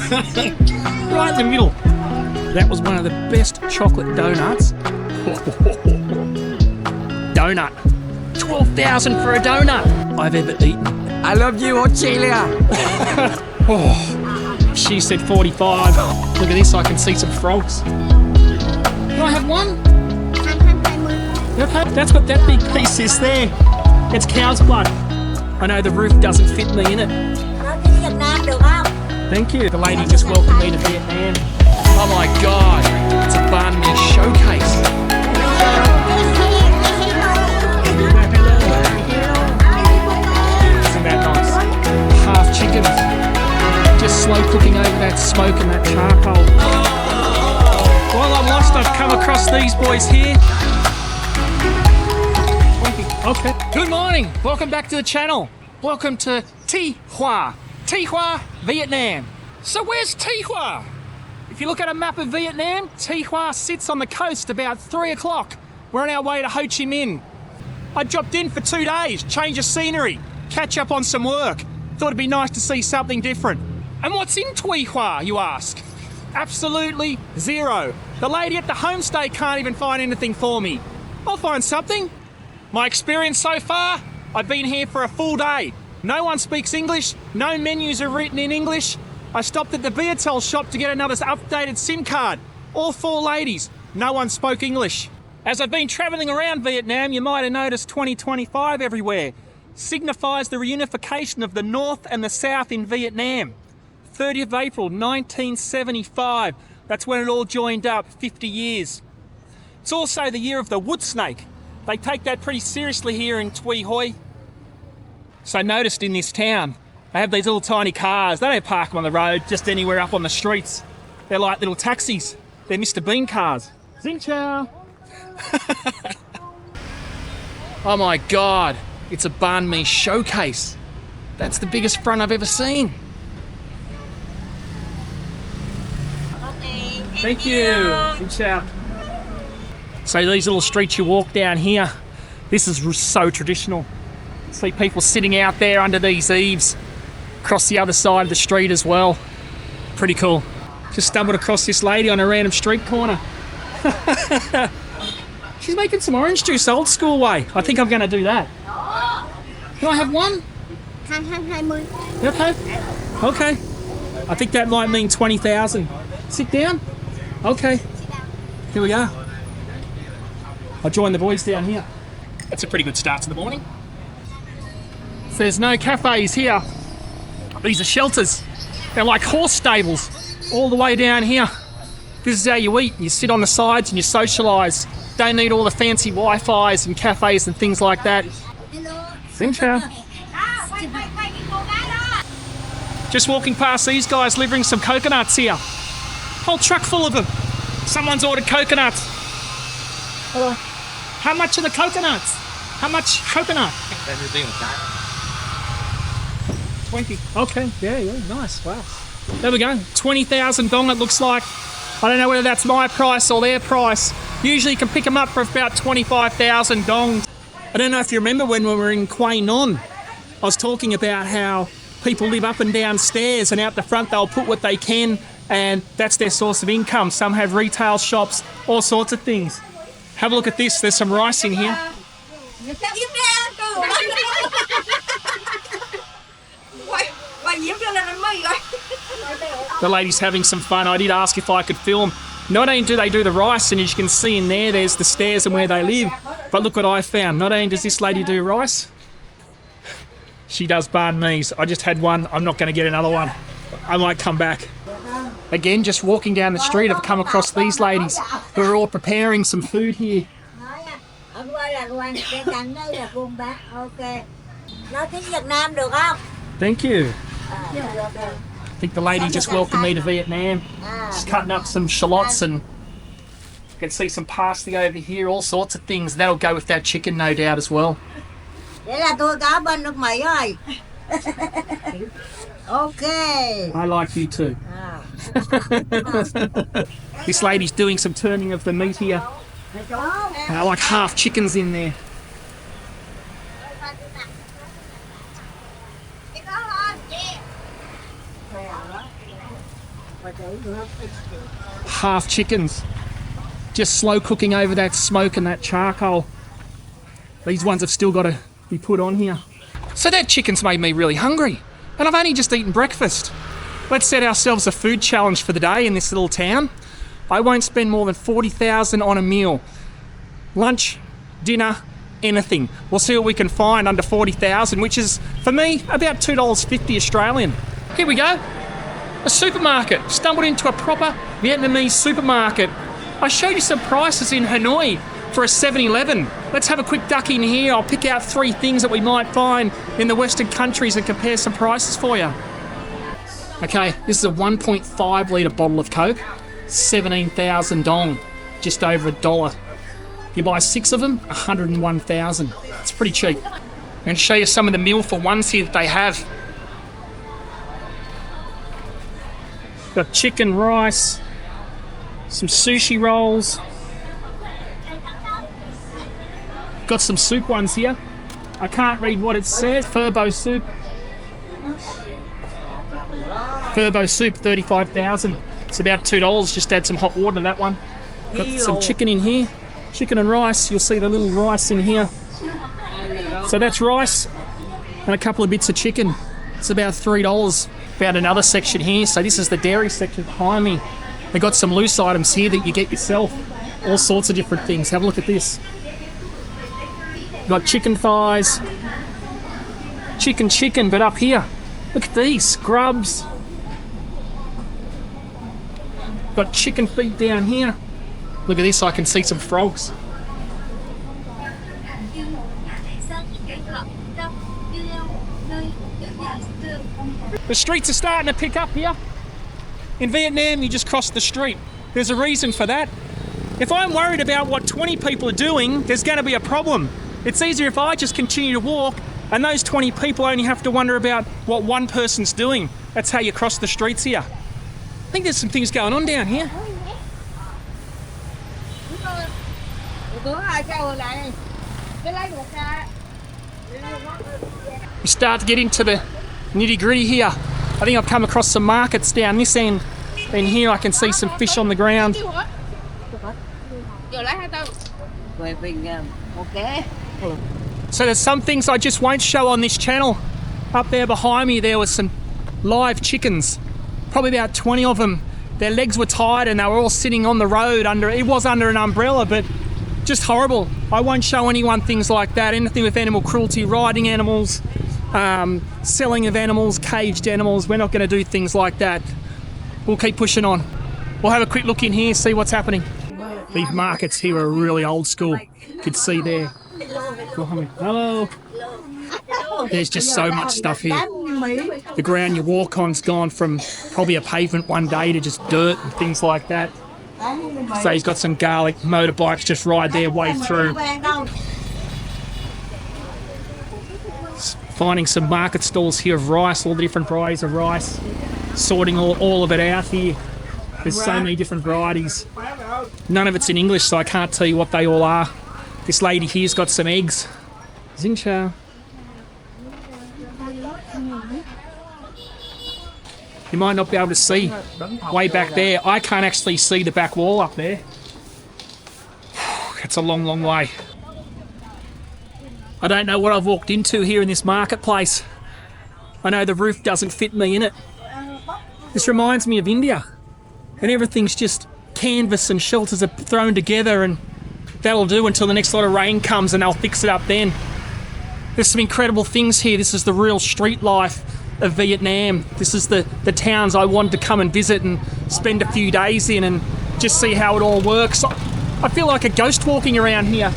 Right in the middle. That was one of the best chocolate donuts. Donut. 12,000 for a donut I've ever eaten. I love you, Australia. Oh, she said 45. Look at this, I can see some frogs. Can I have one? Okay, that's what that big piece is there. It's cow's blood. I know the roof doesn't fit me in it. Thank you. The lady just welcomed me to Vietnam. Oh my God, it's a banh mi showcase. Isn't that nice? Half chickens. Just slow cooking over that smoke and that charcoal. While I'm lost, I've come across these boys here. Okay. Good morning. Welcome back to the channel. Welcome to Tuy Hoa. Tuy Hoa, Vietnam. So where's Tuy Hoa? If you look at a map of Vietnam, Tuy Hoa sits on the coast about 3 o'clock. We're on our way to Ho Chi Minh. I dropped in for 2 days, change of scenery, catch up on some work. Thought it'd be nice to see something different. And what's in Tuy Hoa, you ask? Absolutely zero. The lady at the homestay can't even find anything for me. I'll find something. My experience so far, I've been here for a full day. No one speaks English, no menus are written in English. I stopped at the Viettel shop to get another updated SIM card. All 4 ladies, no one spoke English. As I've been travelling around Vietnam, you might have noticed 2025 everywhere. Signifies the reunification of the North and the South in Vietnam. 30th of April 1975, that's when it all joined up, 50 years. It's also the year of the wood snake. They take that pretty seriously here in Tuy Hoa. So I noticed in this town, they have these little tiny cars. They don't park them on the road, just anywhere up on the streets. They're like little taxis. They're Mr. Bean cars. Xin chào. Oh my God, it's a banh mi showcase. That's the biggest front I've ever seen. Thank you. Xin chào. So these little streets you walk down here, this is so traditional. See people sitting out there under these eaves, across the other side of the street as well. Pretty cool. Just stumbled across this lady on a random street corner. She's making some orange juice old school way. I think I'm gonna do that. Can I have one? Okay. Okay. I think that might mean 20,000. Sit down. Okay. Here we go. I'll join the boys down here. That's a pretty good start to the morning. There's no cafes here. These are shelters. They're like horse stables all the way down here. This is how you eat. You sit on the sides and you socialise. Don't need all the fancy Wi-Fis and cafes and things like that. Xin chào. Just walking past these guys delivering some coconuts here. Whole truck full of them. Someone's ordered coconuts. Hello. How much are the coconuts? How much coconut? 20. Okay, yeah, nice, wow. There we go, 20,000 dong it looks like. I don't know whether that's my price or their price. Usually you can pick them up for about 25,000 dong. I don't know if you remember when we were in Quay Non, I was talking about how people live up and down stairs and out the front they'll put what they can and that's their source of income. Some have retail shops, all sorts of things. Have a look at this, there's some rice in here. The lady's having some fun. I did ask if I could film. Not only do they do the rice, and as you can see in there's the stairs and where they live, but look what I found. Not only does this lady do rice, she does banh mi's. I just had one. I'm not going to get another one. I might come back. Again, just walking down the street, I've come across these ladies who are all preparing some food here. Thank you. I think the lady just welcomed me to Vietnam. Just cutting up some shallots and you can see some parsley over here, all sorts of things. That'll go with that chicken, no doubt, as well. Okay. I like you too. This lady's doing some turning of the meat here. Like half chickens in there. half chickens. Just slow cooking over that smoke and that charcoal. These ones have still got to be put on here. So that chicken's made me really hungry. And I've only just eaten breakfast. Let's set ourselves a food challenge for the day in this little town. I won't spend more than 40,000 on a meal. Lunch, dinner, anything. We'll see what we can find under 40,000, which is, for me, about $2.50 Australian. Here we go. A supermarket. Stumbled into a proper Vietnamese supermarket. I showed you some prices in Hanoi for a 7-Eleven. Let's have a quick duck in here. I'll pick out 3 things that we might find in the Western countries and compare some prices for you. Okay, this is a 1.5 litre bottle of Coke. 17,000 dong. Just over $1. You buy 6 of them, 101,000. It's pretty cheap. I'm going to show you some of the meal for ones here that they have. Got chicken, rice, some sushi rolls. Got some soup ones here. I can't read what it says. Furbo soup. Furbo soup, 35,000. It's about $2. Just add some hot water to that one. Got some chicken in here. Chicken and rice. You'll see the little rice in here. So that's rice and a couple of bits of chicken. It's about $3. Found another section here. So this is the dairy section behind me. They got some loose items here that you get yourself. All sorts of different things. Have a look at this. Got chicken thighs. Chicken, but up here. Look at these. Scrubs. Got chicken feet down here. Look at this, I can see some frogs. The streets are starting to pick up here. In Vietnam, you just cross the street. There's a reason for that. If I'm worried about what 20 people are doing, there's going to be a problem. It's easier if I just continue to walk and those 20 people only have to wonder about what one person's doing. That's how you cross the streets here. I think there's some things going on down here. We start to get into the nitty-gritty here. I think I've come across some markets down this end. And here I can see some fish on the ground. So there's some things I just won't show on this channel. Up there behind me there was some live chickens. Probably about 20 of them. Their legs were tied and they were all sitting on the road under, it was under an umbrella, but just horrible. I won't show anyone things like that. Anything with animal cruelty, riding animals, selling of animals, caged animals. We're not going to do things like that. We'll keep pushing on. We'll have a quick look in here, see what's happening. These markets here are really old school. You can see there. Hello. There's just so much stuff here. The ground you walk on's gone from probably a pavement one day to just dirt and things like that. So he's got some garlic motorbikes just ride their way through. Finding some market stalls here of rice, all the different varieties of rice. Sorting all of it out here. There's so many different varieties. None of it's in English, so I can't tell you what they all are. This lady here's got some eggs. Xin chào. You might not be able to see way back there. I can't actually see the back wall up there. It's a long, long way. I don't know what I've walked into here in this marketplace. I know the roof doesn't fit me in it. This reminds me of India. And everything's just canvas and shelters are thrown together and that'll do until the next lot of rain comes and they'll fix it up then. There's some incredible things here. This is the real street life of Vietnam. This is the towns I wanted to come and visit and spend a few days in and just see how it all works. I feel like a ghost walking around here.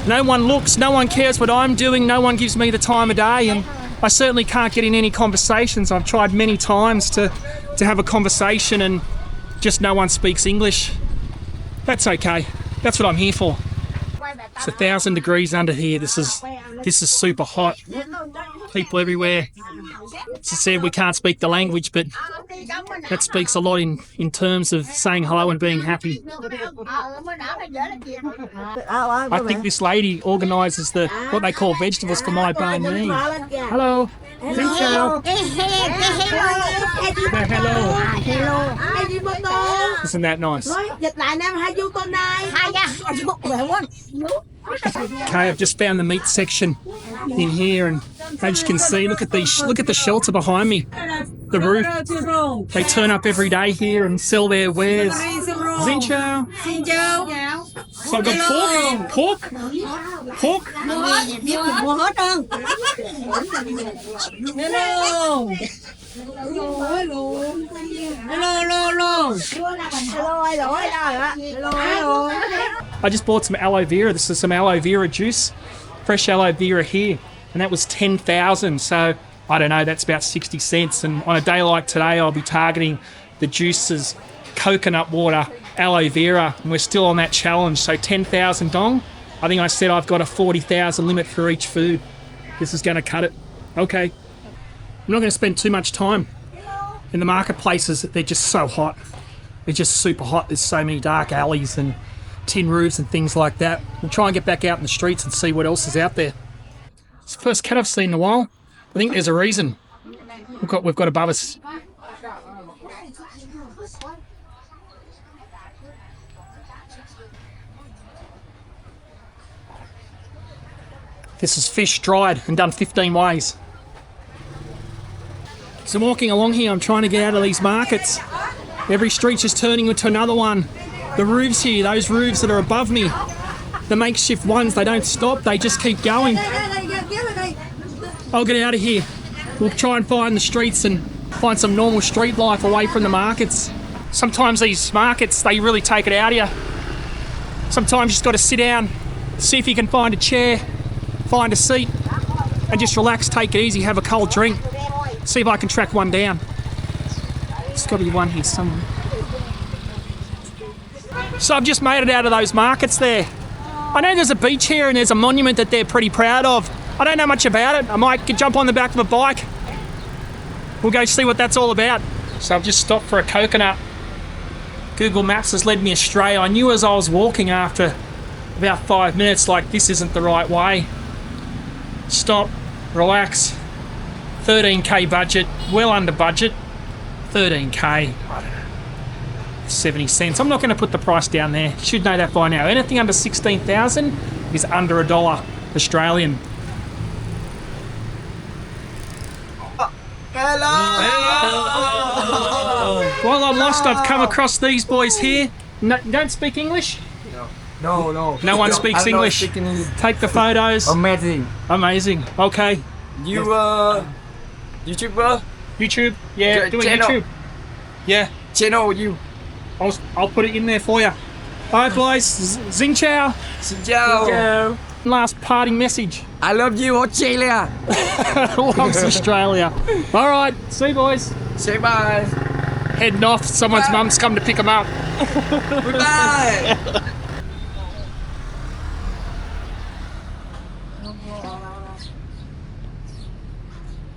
No one looks, no one cares what I'm doing, no one gives me the time of day, and I certainly can't get in any conversations. I've tried many times to have a conversation and just no one speaks English. That's okay. That's what I'm here for. It's 1,000 degrees under here. This is super hot. People everywhere. As I said, we can't speak the language, but that speaks a lot in terms of saying hello and being happy. I think this lady organises what they call vegetables for my Banh Mi. Hello. Hello. Isn't that nice? Dịch lại Nam hai du con này. Hai nha. Okay, I've just found the meat section in here, and as you can see, look at the shelter behind me, the roof. They turn up every day here and sell their wares. Xin chào. So I've got pork. Mua hết trơn. I just bought some aloe vera. This is some aloe vera juice, fresh aloe vera here, and that was 10,000. So I don't know, that's about 60 cents. And on a day like today, I'll be targeting the juices, coconut water, aloe vera, and we're still on that challenge. So 10,000 dong. I think I said I've got a 40,000 limit for each food. This is going to cut it. Okay. I'm not going to spend too much time in the marketplaces. They're just so hot. They're just super hot. There's so many dark alleys and tin roofs and things like that. We'll try and get back out in the streets and see what else is out there. It's the first cat I've seen in a while. I think there's a reason. We've got above us. This is fish dried and done 15 ways. So walking along here, I'm trying to get out of these markets. Every street's just turning into another one. The roofs here, those roofs that are above me, the makeshift ones, they don't stop, they just keep going. I'll get out of here. We'll try and find the streets and find some normal street life away from the markets. Sometimes these markets, they really take it out of you. Sometimes you just got to sit down, see if you can find a chair, find a seat, and just relax, take it easy, have a cold drink. See if I can track one down. There's got to be one here somewhere. So I've just made it out of those markets there. I know there's a beach here and there's a monument that they're pretty proud of. I don't know much about it. I might jump on the back of a bike. We'll go see what that's all about. So I've just stopped for a coconut. Google Maps has led me astray. I knew as I was walking after about 5 minutes, like, this isn't the right way. Stop, relax. 13k budget, well under budget. 13k, I don't know, 70 cents. I'm not going to put the price down there. You should know that by now. Anything under 16,000 is under $1 Australian. Hello. While I'm lost, I've come across these boys here. No, you don't speak English? No. No one speaks English. Take the photos. Amazing. Amazing. Okay. You YouTuber? YouTube? Yeah, doing channel. YouTube. Yeah. Channel you. I'll put it in there for you. Alright boys, Xin chào. Xin chào. Last parting message. I love you, Australia. Loves Australia. Alright, see you boys. Say bye. Heading off, someone's mum's come to pick them up. Goodbye.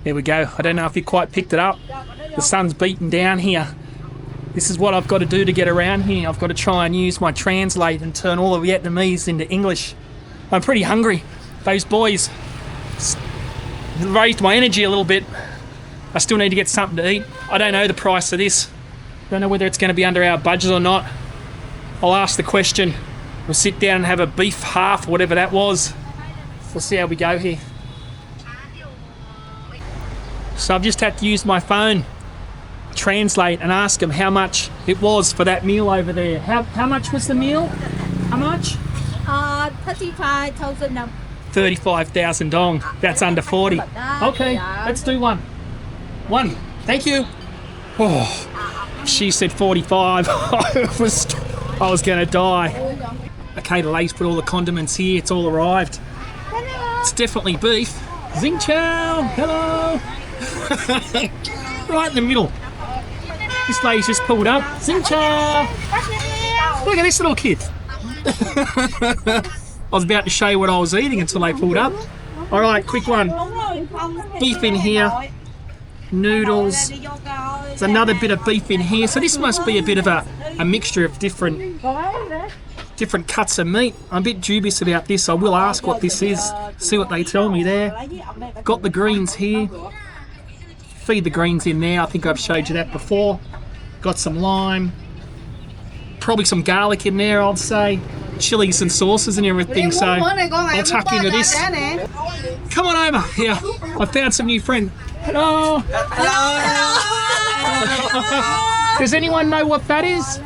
There we go. I don't know if you quite picked it up. The sun's beating down here. This is what I've got to do to get around here. I've got to try and use my translate and turn all the Vietnamese into English. I'm pretty hungry. Those boys raised my energy a little bit. I still need to get something to eat. I don't know the price of this. Don't know whether it's going to be under our budget or not. I'll ask the question. We'll sit down and have a beef half, whatever that was. We'll see how we go here. So I've just had to use my phone, translate, and ask them how much it was for that meal over there. How much was the meal? How much? 35,000 đồng. 35,000 dong. That's under 40. Okay, let's do one. One. Thank you. Oh, she said 45. I was going to die. Okay, the lady's put all the condiments here. It's all arrived. It's definitely beef. Xin chào. Hello. Right in the middle. This lady's just pulled up. Xin chào. Look at this little kid. I was about to show you what I was eating until they pulled up. All right, quick one. Beef in here. Noodles. There's another bit of beef in here. So this must be a bit of a mixture of different cuts of meat. I'm a bit dubious about this. I will ask what this is. See what they tell me there. Got the greens here. Feed the greens in there. I think I've showed you that before. Got some lime. probably some garlic in there, I'd say. Chilies and sauces and everything, so I'll tuck into this. Come on over. Yeah, I found some new friends. Hello. Does anyone know what that is?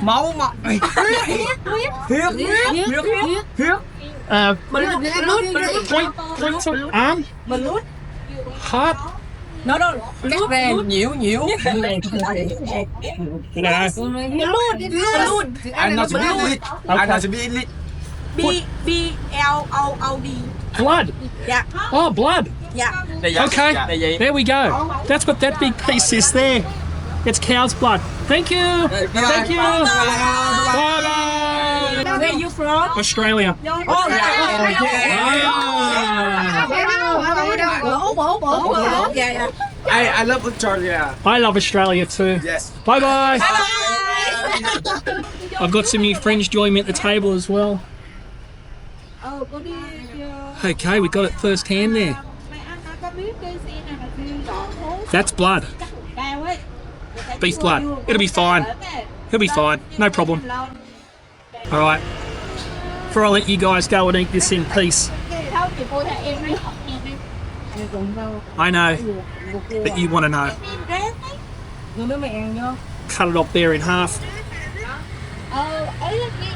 Point to arm. Heart. Cắt ra nhiều. Anh nói sẽ biết lít. B-L-O-O-D. Blood. Yeah. Oh, blood. Yeah. Okay, there we go. That's what that big piece is there. It's cow's blood. Thank you. Thank you. Bye-bye. Where are you from? Australia. I love Australia. I love Australia too. Yes. Bye-bye. I've got some new friends joining me at the table as well. Okay, we got it first hand there. That's blood. Beef blood. It'll be fine. He'll be fine. No problem. Alright. Before I let you guys go and eat this in peace, I know that you want to know. Cut it up there in half.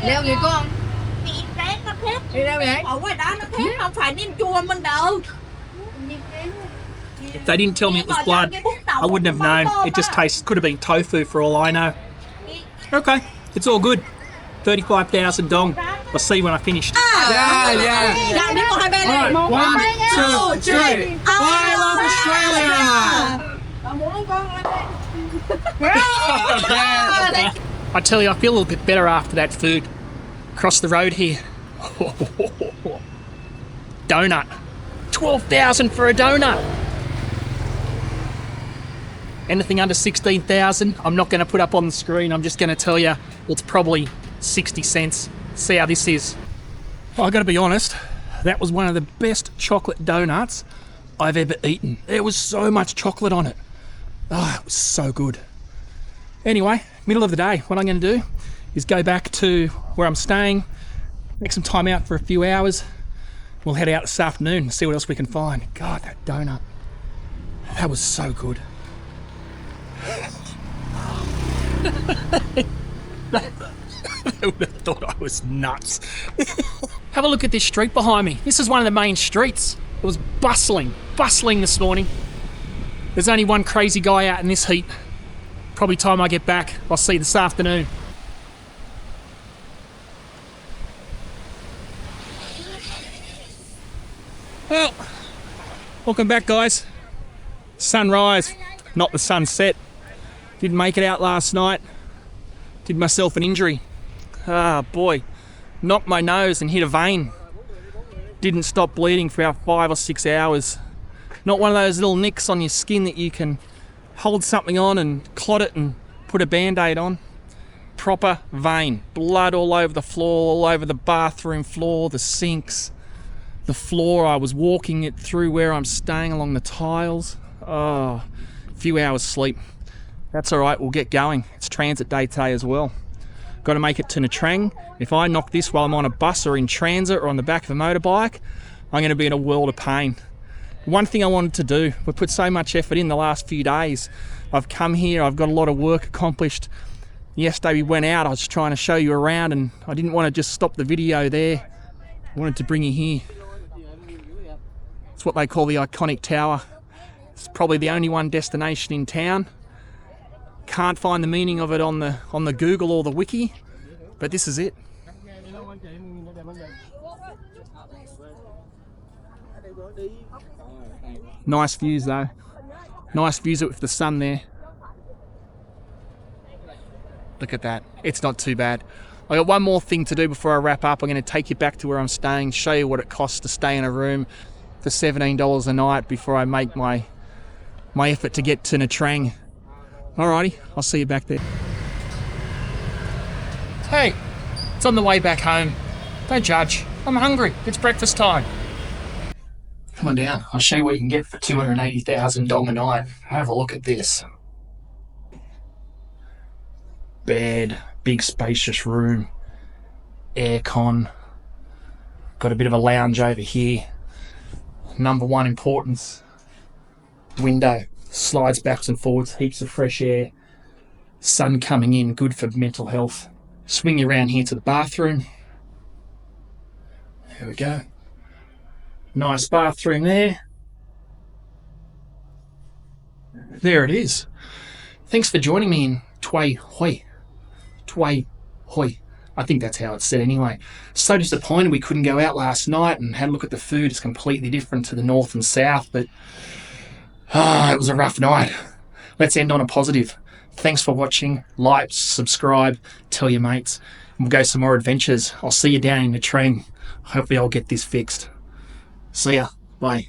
Leo gì con? Đi đâu vậy? Ở ngoài đó nó thét, không phải nem chua mình đâu. If they didn't tell me it was blood, I wouldn't have known. It just tastes, could have been tofu for all I know. Okay, it's all good. 35,000 dong. I'll see you when I finished. Yeah. Dạ, biết con hai bên này. Alright, 1, 2, 3. I love Australia! I tell you, I feel a little bit better after that food. Across the road here. Donut. 12,000 for a donut. Anything under 16,000, I'm not going to put up on the screen. I'm just going to tell you it's probably 60 cents. See how this is. Well, I got to be honest, that was one of the best chocolate donuts I've ever eaten. There was so much chocolate on it. Oh, it was so good. Anyway, middle of the day, what I'm going to do is go back to where I'm staying, take some time out for a few hours. We'll head out this afternoon and see what else we can find. God, that donut. That was so good. They would have thought I was nuts. Have a look at this street behind me. This is one of the main streets. It was bustling this morning. There's only one crazy guy out in this heat. Probably time I get back, I'll see you this afternoon. Well, welcome back, guys. Sunrise, not the sunset. Didn't make it out last night. Did myself an injury. Ah, boy. Knocked my nose and hit a vein. Didn't stop bleeding for about 5 or 6 hours. Not one of those little nicks on your skin that you can hold something on and clot it and put a band-aid on. Proper vein. Blood all over the floor, all over the bathroom floor, the sinks, the floor. I was walking it through where I'm staying along the tiles. Oh, a few hours sleep. That's all right, we'll get going. It's transit day today as well. Got to make it to Nha Trang. If I knock this while I'm on a bus or in transit or on the back of a motorbike, I'm going to be in a world of pain. One thing I wanted to do, we put so much effort in the last few days. I've come here, I've got a lot of work accomplished. Yesterday we went out, I was trying to show you around and I didn't want to just stop the video there. I wanted to bring you here. It's what they call the iconic tower. It's probably the only one destination in town. Can't find the meaning of it on the Google or the wiki, but this is it. Nice views though. Nice views with the sun there. Look at that. It's not too bad. I got one more thing to do before I wrap up. I'm going to take you back to where I'm staying, show you what it costs to stay in a room for $17 a night before I make my effort to get to Nha Trang. Alrighty, I'll see you back there. Hey, it's on the way back home. Don't judge. I'm hungry. It's breakfast time. Come on down. I'll show you what you can get for 280,000 dong a night. Have a look at this. bed, big spacious room, aircon. Got a bit of a lounge over here. Number one importance, window. Slides backwards and forwards, heaps of fresh air. Sun coming in, good for mental health. Swing you around here to the bathroom. There we go. Nice bathroom there. There it is. Thanks for joining me in Tuy Hoa. Tuy Hoa. I think that's how it's said anyway. So disappointed we couldn't go out last night and had a look at the food. It's completely different to the north and south, but it was a rough night. Let's end on a positive. Thanks for watching. Like, subscribe, tell your mates. We'll go some more adventures. I'll see you down in the train. Hopefully I'll get this fixed. See ya. Bye.